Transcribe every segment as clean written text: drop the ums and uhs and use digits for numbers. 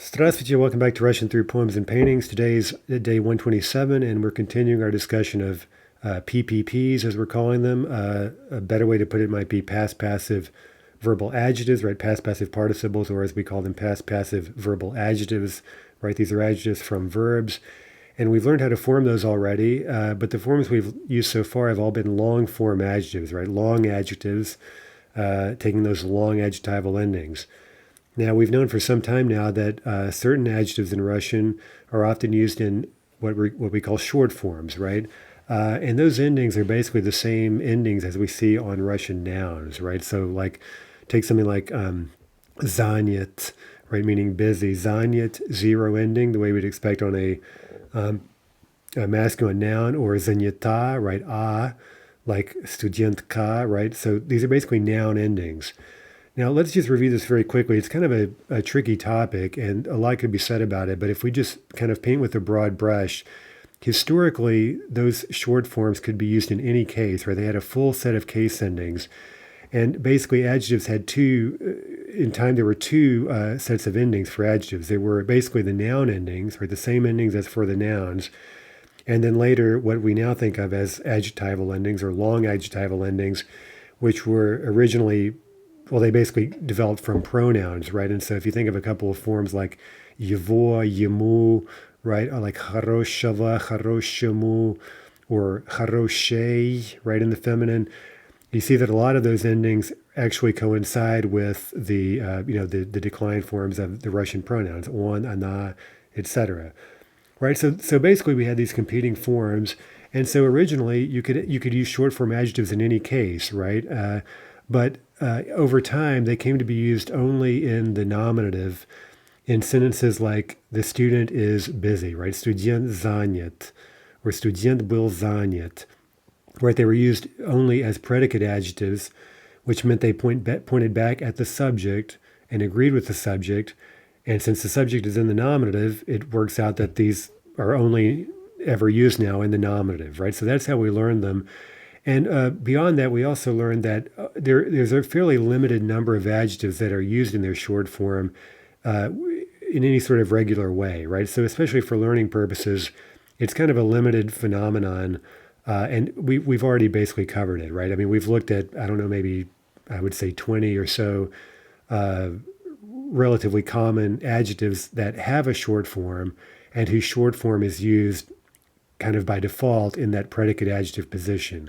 Здравствуйте, welcome back to Russian Through Poems and Paintings. Today's day 127, and we're continuing our discussion of PPPs, as we're calling them. A better way to put it might be past passive verbal adjectives, right? Past passive participles, or as we call them, past passive verbal adjectives, right? These are adjectives from verbs. And we've learned how to form those already, but the forms we've used so far have all been long form adjectives, right? Long adjectives, taking those long adjectival endings. Now, we've known for some time now that certain adjectives in Russian are often used in what we call short forms, right? And those endings are basically the same endings as we see on Russian nouns, right? So, like, take something like zanyet, right, meaning busy. Zanyet, zero ending, the way we'd expect on a masculine noun, or zanyeta, right, like studentka, right? So these are basically noun endings. Now, let's just review this very quickly. It's kind of a tricky topic, and a lot could be said about it. But if we just kind of paint with a broad brush, historically, those short forms could be used in any case, right? They had a full set of case endings. And basically, adjectives had in time, there were two sets of endings for adjectives. There were basically the noun endings, right? The same endings as for the nouns. And then later, what we now think of as adjectival endings or long adjectival endings, which were originally, well, they basically developed from pronouns, right? And so if you think of a couple of forms like yevo, yemu, right? Or like haroshava, haroshamu, or haroshe, right, in the feminine, you see that a lot of those endings actually coincide with the declined forms of the Russian pronouns, on, ana, etc. Right? So basically we had these competing forms, and so originally you could use short form adjectives in any case, right? But over time they came to be used only in the nominative in sentences like the student is busy, right? Student занят, or student был занят, right? They were used only as predicate adjectives, which meant they pointed back at the subject and agreed with the subject. And since the subject is in the nominative, it works out that these are only ever used now in the nominative, right? So that's how we learned them. And beyond that, we also learned that there's a fairly limited number of adjectives that are used in their short form in any sort of regular way, right? So especially for learning purposes, it's kind of a limited phenomenon. And we've already basically covered it, right? I mean, we've looked at, I don't know, maybe I would say 20 or so relatively common adjectives that have a short form and whose short form is used kind of by default in that predicate adjective position.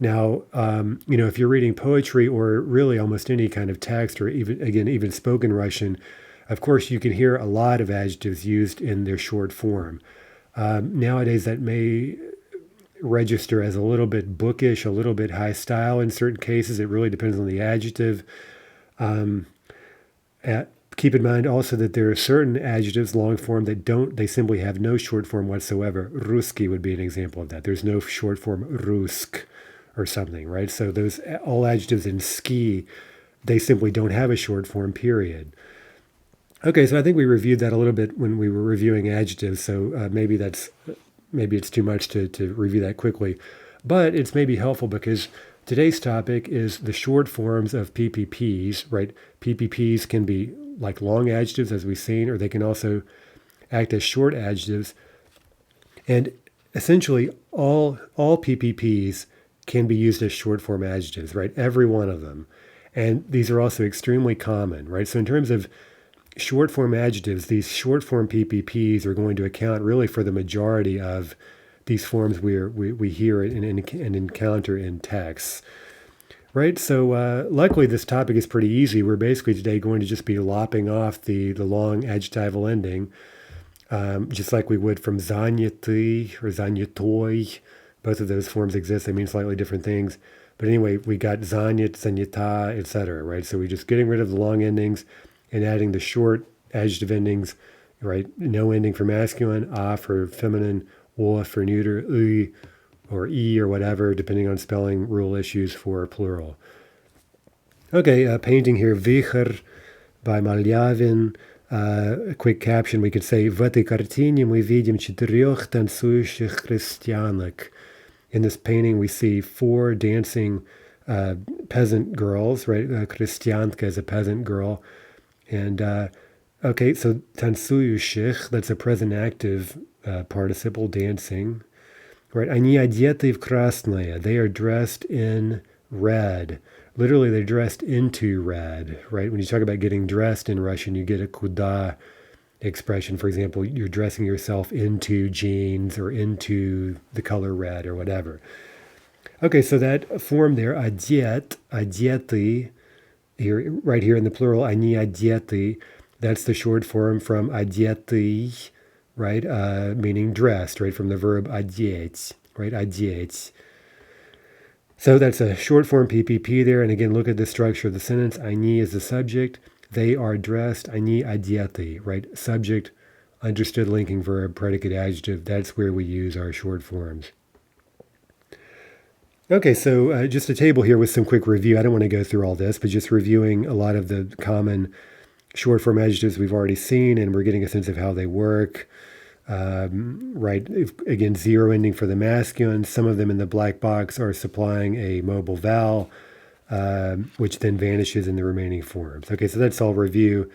Now, if you're reading poetry or really almost any kind of text, or even spoken Russian, of course, you can hear a lot of adjectives used in their short form. Nowadays, that may register as a little bit bookish, a little bit high style in certain cases. It really depends on the adjective. Keep in mind also that there are certain adjectives, long form, they simply have no short form whatsoever. Ruski would be an example of that. There's no short form rusk or something, right? So those, all adjectives in ski, they simply don't have a short form, period. Okay, so I think we reviewed that a little bit when we were reviewing adjectives, so maybe it's too much to review that quickly. But it's maybe helpful because today's topic is the short forms of PPPs, right? PPPs can be like long adjectives, as we've seen, or they can also act as short adjectives. And essentially, all PPPs can be used as short form adjectives, right? Every one of them. And these are also extremely common, right? So in terms of short form adjectives, these short form PPPs are going to account really for the majority of these forms we hear and encounter in texts. Right, so luckily this topic is pretty easy. We're basically today going to just be lopping off the long adjectival ending, just like we would from zanyety or zanyetoy. Both of those forms exist. They mean slightly different things. But anyway, we got zanyet, zanyeta, etc. Right, so we're just getting rid of the long endings and adding the short adjective endings, right? No ending for masculine, a for feminine, o for neuter, u or e or whatever, depending on spelling rule issues for plural. Okay, painting here, Vichar by Malyavin. A quick caption, we could say, в этой картине мы видим 4 танцующих крестьянок. In this painting, we see 4 dancing peasant girls, right? Kristyanka is a peasant girl. And Okay, so танцующих, that's a present active participle, dancing. Right, они одеты в красное. They are dressed in red. Literally, they're dressed into red, right? When you talk about getting dressed in Russian, you get a kuda expression. For example, you're dressing yourself into jeans or into the color red or whatever. Okay, so that form there, одет, одеты, here, right here in the plural, они одеты, that's the short form from одетый, right? Meaning dressed, right? From the verb одеть, right? Одеть. So that's a short form PPP there. And again, look at the structure of the sentence. Они is the subject. They are dressed. Они одеты, right? Subject, understood linking verb, predicate adjective. That's where we use our short forms. Okay, so just a table here with some quick review. I don't want to go through all this, but just reviewing a lot of the common short form adjectives we've already seen, and we're getting a sense of how they work. Right, again, zero ending for the masculine. Some of them in the black box are supplying a mobile vowel, which then vanishes in the remaining forms. Okay, so that's all review.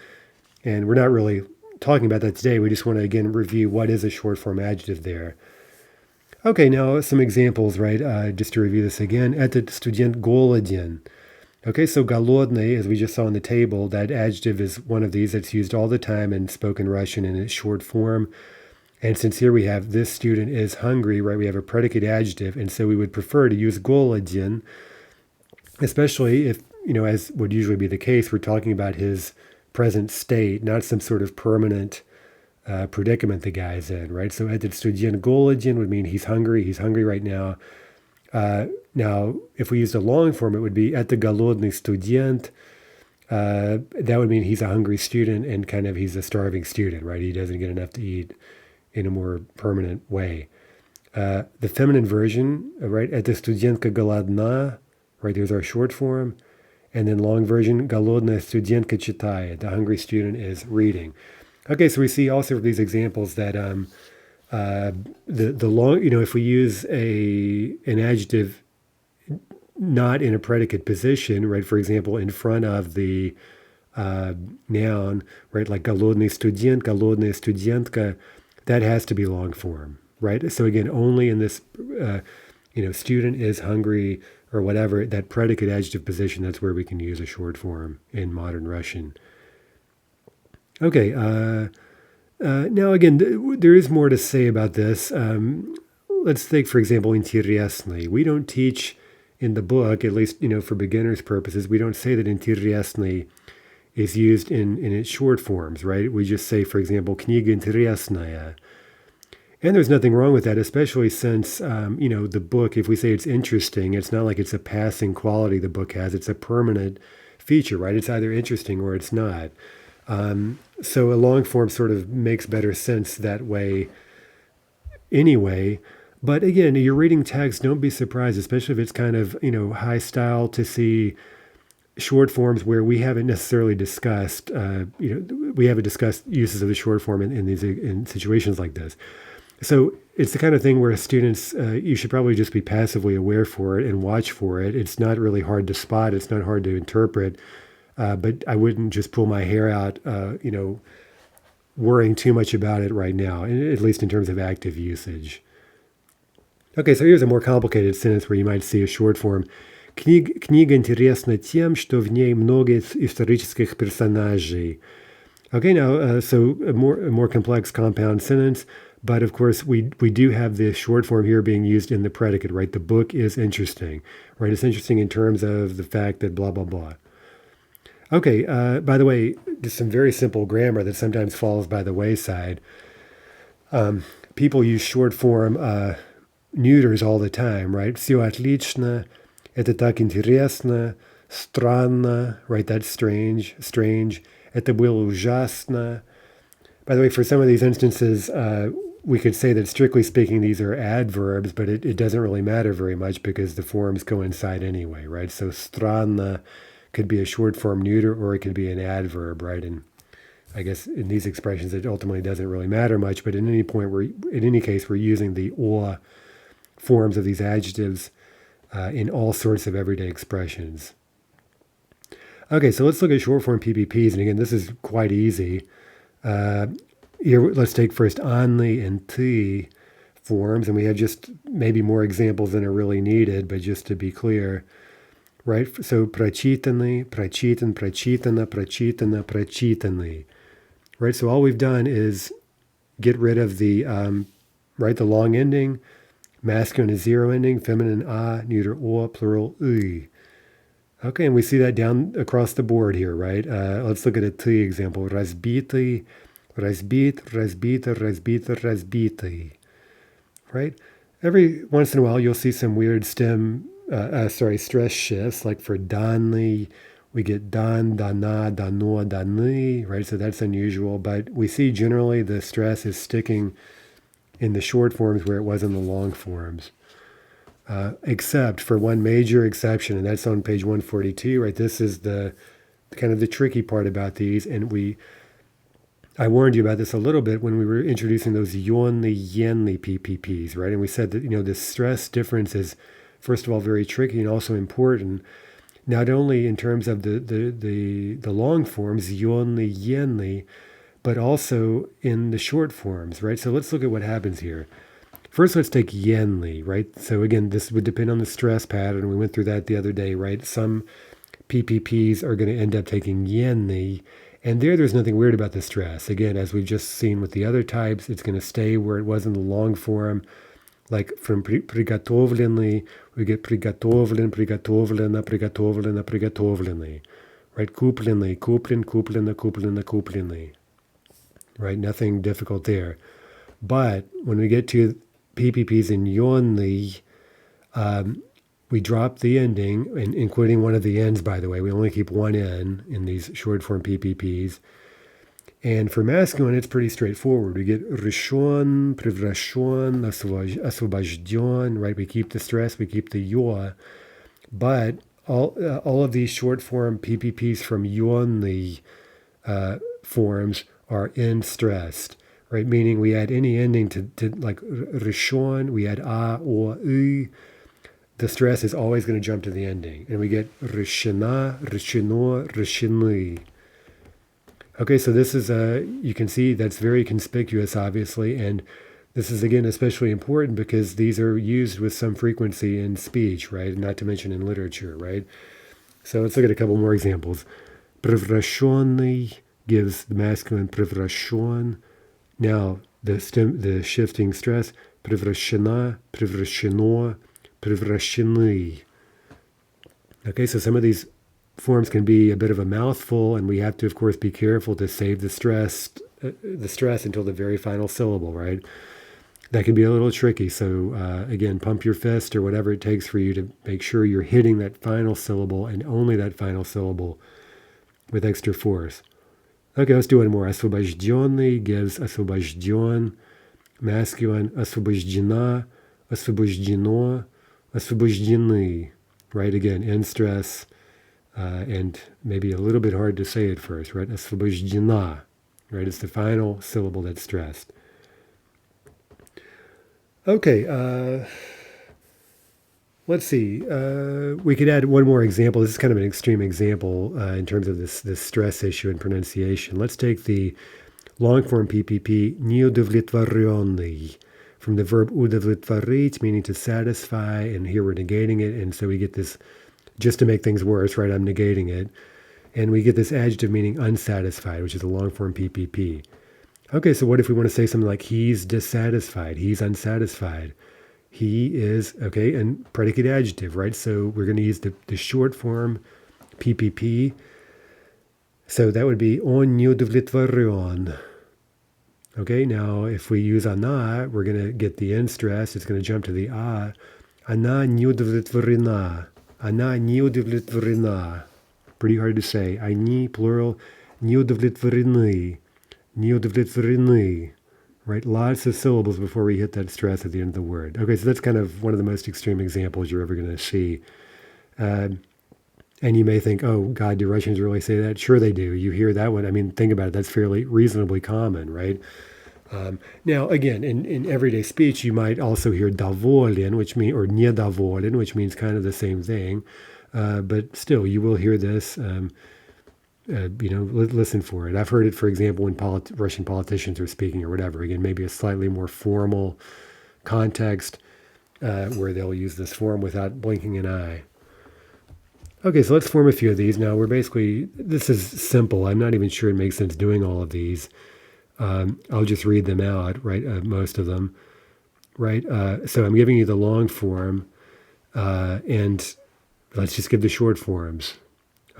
And we're not really talking about that today. We just want to, again, review what is a short form adjective there. Okay, now some examples, right? Just to review this again. Этот студент голоден. Okay, so голодный, as we just saw on the table, that adjective is one of these that's used all the time in spoken Russian in its short form. And since here we have this student is hungry, right? We have a predicate adjective, and so we would prefer to use голоден, especially if, as would usually be the case, we're talking about his present state, not some sort of permanent predicament the guy's in, right? So этот студент голоден would mean he's hungry right now. Now, if we used a long form, it would be это голодный студент. That would mean he's a hungry student and kind of he's a starving student, right? He doesn't get enough to eat in a more permanent way. The feminine version, right? Это студентка голодна, right? There's our short form. And then long version, голодная студентка читает. The hungry student is reading. Okay, so we see also of these examples that the long, if we use an adjective not in a predicate position, right? For example, in front of the noun, right? Like голодный студент, голодная студентка, that has to be long form, right? So again, only in this, student is hungry or whatever, that predicate adjective position, that's where we can use a short form in modern Russian. Okay, now again, there is more to say about this. Let's take, for example, интересный. We don't teach in the book, at least, for beginners' purposes, we don't say that интересный is used in its short forms, right? We just say, for example, книга интересная. And there's nothing wrong with that, especially since, the book, if we say it's interesting, it's not like it's a passing quality the book has. It's a permanent feature, right? It's either interesting or it's not. So a long form sort of makes better sense that way anyway. But again, you're reading text, don't be surprised, especially if it's kind of, high style, to see short forms where we haven't necessarily discussed, we haven't discussed uses of the short form in situations like this. So it's the kind of thing where students, you should probably just be passively aware for it and watch for it. It's not really hard to spot. It's not hard to interpret. But I wouldn't just pull my hair out, worrying too much about it right now, at least in terms of active usage. Okay, so here's a more complicated sentence where you might see a short form. Книга интересна тем, что в ней много исторических персонажей. Okay, now, so a more complex compound sentence, but of course we do have the short form here being used in the predicate, right? The book is interesting, right? It's interesting in terms of the fact that blah, blah, blah. Okay, by the way, just some very simple grammar that sometimes falls by the wayside. People use short form neuters all the time, right? Все отлично, это так интересно, странно, right? That's strange. Это было ужасно. By the way, for some of these instances, we could say that strictly speaking, these are adverbs, but it doesn't really matter very much because the forms coincide anyway, right? So странно could be a short form neuter or it could be an adverb, right? And I guess in these expressions, it ultimately doesn't really matter much, but in any case, we're using the or forms of these adjectives in all sorts of everyday expressions. Okay, so let's look at short form PPPs. And again, this is quite easy. Here, let's take first only and ty forms, and we have just maybe more examples than are really needed, but just to be clear, right? So прочитанный, прочитан, прочитана, прочитана, прочитанный, right? So all we've done is get rid of the right, the long ending, masculine is zero ending, feminine a, neuter o, plural y. Okay, and we see that down across the board here, right? Let's look at a ty example. Разбитый, разбит, разбита, разбита, разбитый. Right? Every once in a while, you'll see some weird stress shifts. Like for данный, we get dan, dana, dano, dany, right? So that's unusual, but we see generally the stress is sticking in the short forms where it was in the long forms. Except for one major exception, and that's on page 142, right? This is the kind of the tricky part about these, and I warned you about this a little bit when we were introducing those yonly yenly PPPs, right? And we said that, the stress difference is, first of all, very tricky and also important, not only in terms of the long forms, yonly yenly, but also in the short forms, right? So let's look at what happens here. First, let's take yenly, right? So again, this would depend on the stress pattern. We went through that the other day, right? Some PPPs are going to end up taking yenly, and there's nothing weird about the stress. Again, as we've just seen with the other types, it's going to stay where it was in the long form. Like from приготовленный, we get приготовлен, приготовлена, приготовлена, приготовленный. Right? Купленный, куплен, куплена, куплена, купленный. Right? Nothing difficult there. But when we get to PPPs in yonly, we drop the ending, including one of the ends, by the way. We only keep one N in these short form PPPs. And for masculine, it's pretty straightforward. We get решен, превращен, освобожден, right? We keep the stress, we keep the yo. But all of these short form PPPs from yonly forms are end stressed, right? Meaning we add any ending to like решен, we add a or y. The stress is always going to jump to the ending. And we get решена, решено, решены. Okay, so this is, you can see that's very conspicuous, obviously. And this is, again, especially important because these are used with some frequency in speech, right? Not to mention in literature, right? So let's look at a couple more examples. Превращенный gives the masculine превращен. Now, the shifting stress, превращена, превращено, превращены. Okay, so some of these forms can be a bit of a mouthful, and we have to, of course, be careful to save the stress until the very final syllable, right? That can be a little tricky. So again, pump your fist or whatever it takes for you to make sure you're hitting that final syllable and only that final syllable with extra force. Okay, let's do one more. Освобожденный gives освобожден, masculine, освобождена, освобождено, освобождены, right? Again, end stress, and maybe a little bit hard to say at first, right? Освобождена, right? It's the final syllable that's stressed. Okay, let's see. We could add one more example. This is kind of an extreme example in terms of this stress issue and pronunciation. Let's take the long form PPP, неудовлетворенный, from the verb удовлетворить, meaning to satisfy, and here we're negating it, and so we get this, just to make things worse, right, I'm negating it, and we get this adjective meaning unsatisfied, which is a long form PPP. Okay, so what if we want to say something like he's dissatisfied, he's unsatisfied, he is, okay, and predicate adjective, right? So we're going to use the short form PPP, so that would be он не удовлетворен. Okay, now if we use она, we're going to get the end stress. It's going to jump to the а. Она не удовлетворена. Она не удовлетворена. Pretty hard to say. Они, plural, не удовлетворены. Не удовлетворены. Right? Lots of syllables before we hit that stress at the end of the word. Okay, so that's kind of one of the most extreme examples you're ever going to see. And you may think, oh, God, do Russians really say that? Sure they do. You hear that one. I mean, think about it. That's fairly reasonably common, right? Now, again, in everyday speech, you might also hear доволен, which means, or недоволен, which means kind of the same thing. But still, you will hear this Listen for it. I've heard it, for example, when Russian politicians are speaking or whatever. Again, maybe a slightly more formal context where they'll use this form without blinking an eye. Okay, so let's form a few of these. Now, this is simple. I'm not even sure it makes sense doing all of these. I'll just read them out, right? Most of them, right? So I'm giving you the long form, and let's just give the short forms,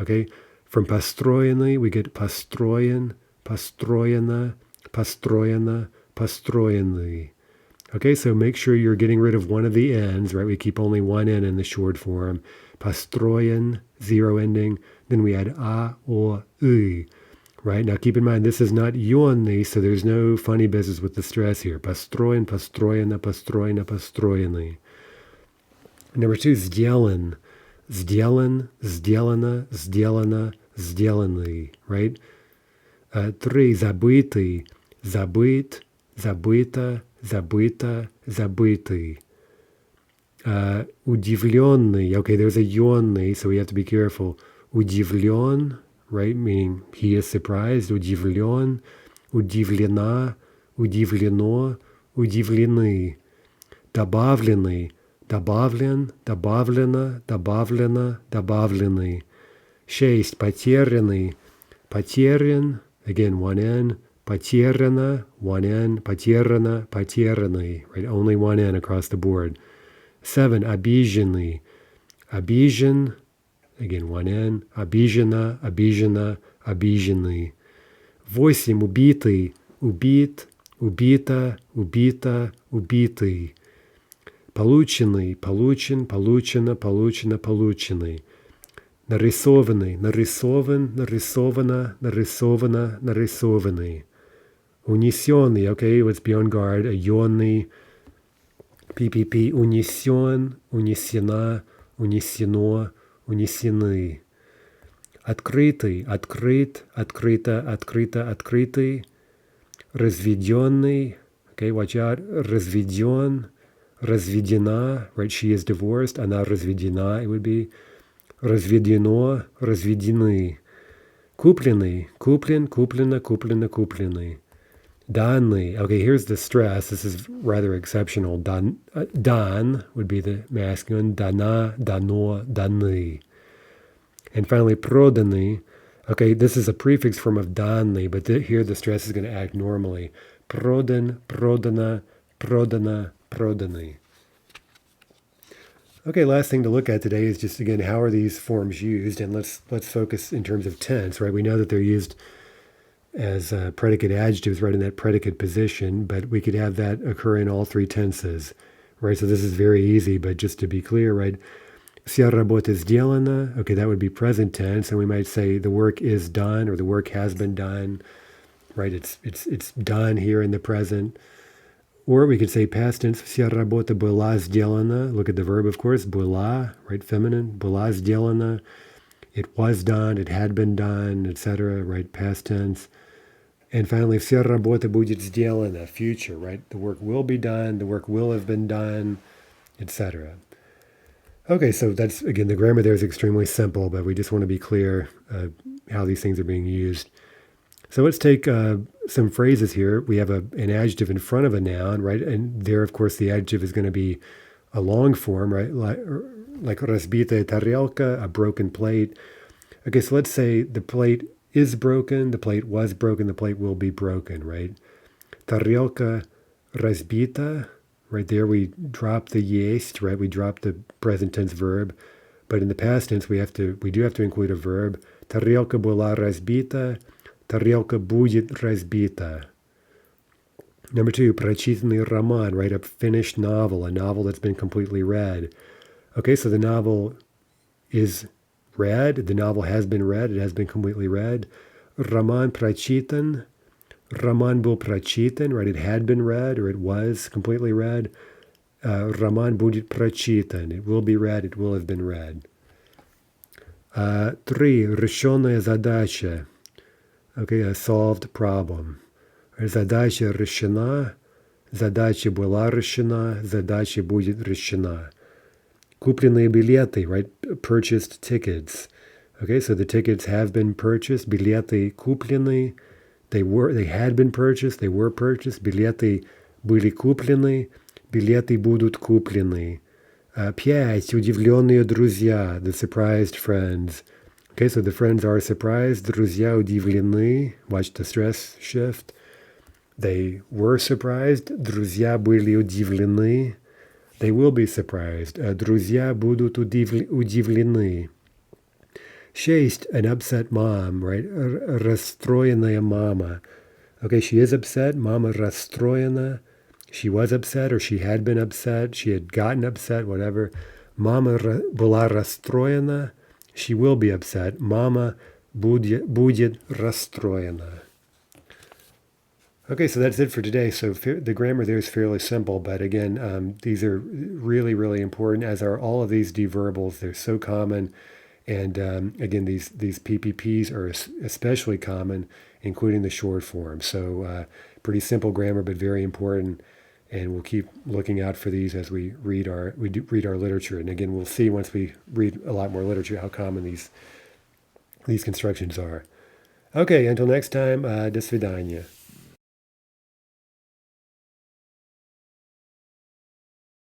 okay? From построенный, we get построен, построена, построена, построенный. Okay, so make sure you're getting rid of one of the ends, right? We keep only one N in the short form. Построен, zero ending. Then we add a, or, y. Right? Now keep in mind, this is not yonny, so there's no funny business with the stress here. Построен, построена, построена, построенный. Number 2, сделан. Сделан, сделано, сделано, сделанный. Right? 3, забытый. Забыт, забыто, забыто, забытый. Удивленный. Okay, there's a yonny, so we have to be careful. Удивлен, right, meaning he is surprised. Удивлен, удивлена, удивлено, удивлены. Добавленный, добавлен, добавлено, добавлено, добавлены. 6, потерянный, потерян, again, one N. Потеряно, one N. Потеряно, потерянный, right, only one N across the board. 7, обиженный, обижен, again, one N. Обижена, обижена, обиженный. 8, убитый, убит, убита, убита, убитый. Полученный, получен, получено, получено, полученный. Нарисованный, нарисован, нарисована, нарисована, нарисованный. Унесенный, okay, let's be on guard. A yonny, PPP, унесен, унесена, унесено, унесены. Открытый, открыт, открыто, открыто, открытый. Разведенный, okay, watch out. Разведен, разведена, right, she is divorced. Она разведена, it would be. Разведено, разведены. Купленный, куплен, куплено, куплено, купленный. Данный, okay, here's the stress. This is rather exceptional. Dan would be the masculine. Dana, dano, данный. And finally, проданный. Okay, this is a prefix form of данный, but here the stress is going to act normally. Продан, продана, продана, проданный. Okay, last thing to look at today is just, again, how are these forms used? And let's focus in terms of tense, right? We know that they're used as predicate adjectives, right, in that predicate position, but we could have that occur in all three tenses, right? So this is very easy, but just to be clear, right? Вся работа сделана, okay, that would be present tense, and we might say the work is done or the work has been done, right? It's done here in the present. Or we could say past tense, вся работа была сделана. Look at the verb, of course, была, right, feminine, была сделана. It was done, it had been done, etc., right, past tense. And finally, вся работа будет сделана, future, right? The work will be done, the work will have been done, etc. Okay, so that's, again, the grammar there is extremely simple, but we just want to be clear how these things are being used. So let's take some phrases here. We have an adjective in front of a noun, right? And there, of course, the adjective is going to be a long form, right? Like разбитая тарелка, a broken plate. Okay, so let's say the plate is broken, the plate was broken, the plate will be broken, right? Тарелка разбита, right there we drop the есть, right? We drop the present tense verb. But in the past tense, we do have to include a verb. Тарелка была разбита, тарелка будет разбита. Number 2, прочитанный роман, right? A finished novel, a novel that's been completely read. Okay, so the novel is read, the novel has been read, it has been completely read. Роман прочитан, роман был прочитан, right? It had been read or it was completely read. Роман будет прочитан, it will be read, it will have been read. 3, решенная задача. Okay, a solved problem. Задача решена, задача была решена, задача будет решена. Купленные билеты, right? Purchased tickets. Okay, so the tickets have been purchased. Билеты куплены. They had been purchased. They were purchased. Билеты были куплены. Билеты будут куплены. 5. Удивленные друзья. The surprised friends. Okay, so the friends are surprised. Друзья удивлены. Watch the stress shift. They were surprised. Друзья были удивлены. They will be surprised. Друзья будут удивлены. 6. An upset mom, right? Расстроенная мама. Okay, she is upset. Mama расстроена. She was upset or she had been upset. She had gotten upset, whatever. Mama была расстроена. She will be upset. Mama будет расстроена. Okay, so that's it for today. So the grammar there is fairly simple, but again, these are really, really important, as are all of these deverbals. They're so common. And again, these PPPs are especially common, including the short form. So pretty simple grammar, but very important. And we'll keep looking out for these as we read our literature. And again, we'll see once we read a lot more literature how common these constructions are. Okay, until next time, до свидания.